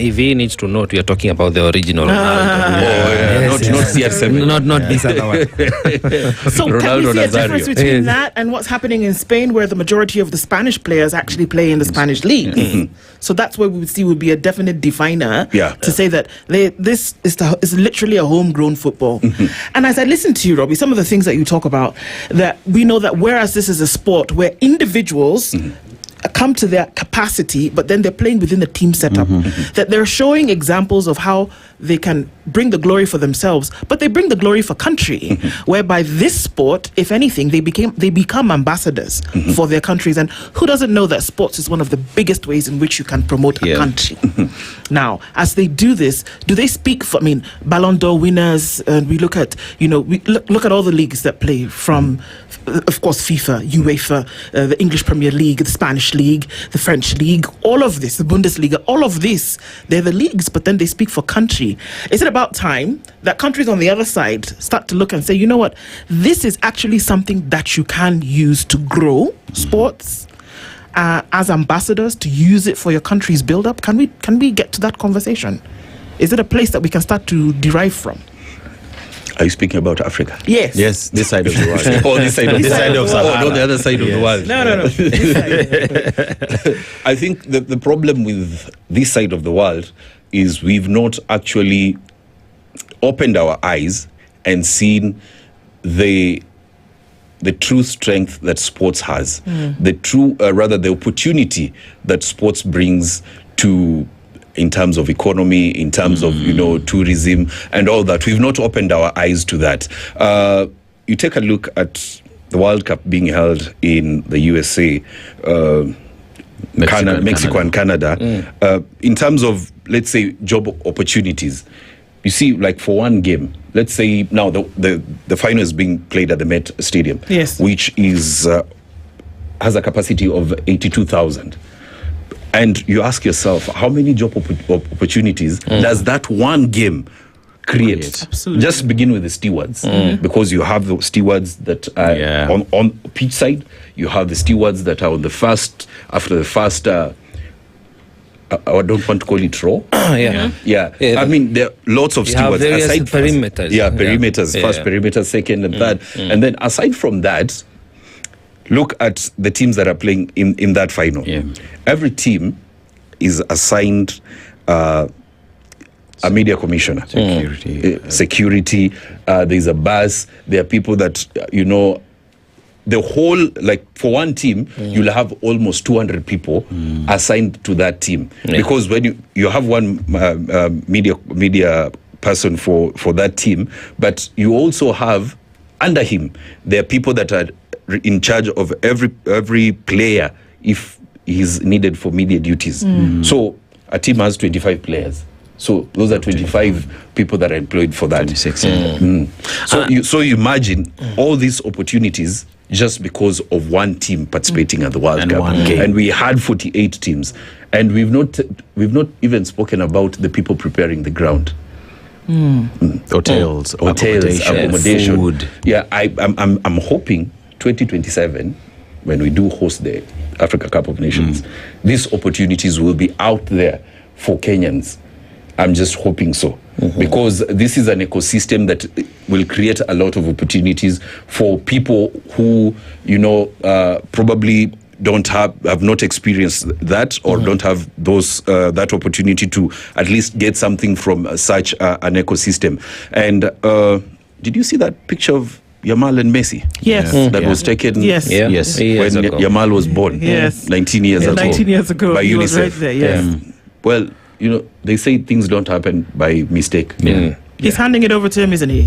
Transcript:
if he needs to note, we are talking about the original Ronaldo. Not CR7. Not this other one. So can we see a difference between that and what's happening in Spain, where the majority of the Spanish players actually play in the Spanish league? Mm-hmm. So that's where we would see would be a definite definer to say that this is literally a homegrown football. Mm-hmm. And as I listen to you, Robbie, some of the things that you talk about, that we know that whereas this is a sport where individuals come to their capacity, but then they're playing within the team setup, that they're showing examples of how they can bring the glory for themselves, but they bring the glory for country, whereby this sport, if anything, they become ambassadors for their countries. And who doesn't know that sports is one of the biggest ways in which you can promote a country? Now, as they do this, do they speak for, Ballon d'Or winners, and we look at, we look at all the leagues that play from, of course, FIFA, UEFA, the English Premier League, the Spanish League, the French League, all of this, the Bundesliga, all of this, they're the leagues, but then they speak for country. Is it about time that countries on the other side start to look and say, you know what, this is actually something that you can use to grow sports as ambassadors, to use it for your country's build-up? Can we get to that conversation? Is it a place that we can start to derive from? Are you speaking about Africa? Yes. Yes, this side of the world. This side of Sahara. Not the other side of the world. No. I think the problem with this side of the world is we've not actually opened our eyes and seen the true strength that sports has, the opportunity that sports brings to, in terms of economy, in terms of tourism and all that. We've not opened our eyes to that. You take a look at the World Cup being held in the USA, Mexico and Canada. In terms of, let's say, job opportunities, you see, like for one game, let's say now the final is being played at the Met Stadium, which is has a capacity of 82,000. And you ask yourself, how many job opportunities does that one game create? Absolutely. Just begin with the stewards, because you have the stewards that are on pitch side. You have the stewards that are on the first, after the first, I don't want to call it row. I mean, there are lots of stewards. Aside perimeters. Perimeters. First perimeter, second and third. And then aside from that, look at the teams that are playing in that final. Every team is assigned a media commissioner. Security. There's a bus. There are people that, the whole, like for one team, you'll have almost 200 people assigned to that team. Because when you have one media person for that team, but you also have under him, there are people that are in charge of every player if he's needed for media duties. So a team has 25 players. So those are 25 people that are employed for that. 26. So you imagine all these opportunities just because of one team participating at the World Cup. And we had 48 teams. And we've not even spoken about the people preparing the ground. Hotels, accommodation. Food. Yeah, I'm hoping 2027, when we do host the Africa Cup of Nations, these opportunities will be out there for Kenyans. I'm just hoping so, because this is an ecosystem that will create a lot of opportunities for people who, probably have not experienced that, or don't have those that opportunity to at least get something from such an ecosystem. And did you see that picture of Yamal and Messi? Yes. That was taken when Yamal was born. 19 years ago. 19 years ago. By he UNICEF. was right there, yes. Well, they say things don't happen by mistake. He's handing it over to him, isn't he?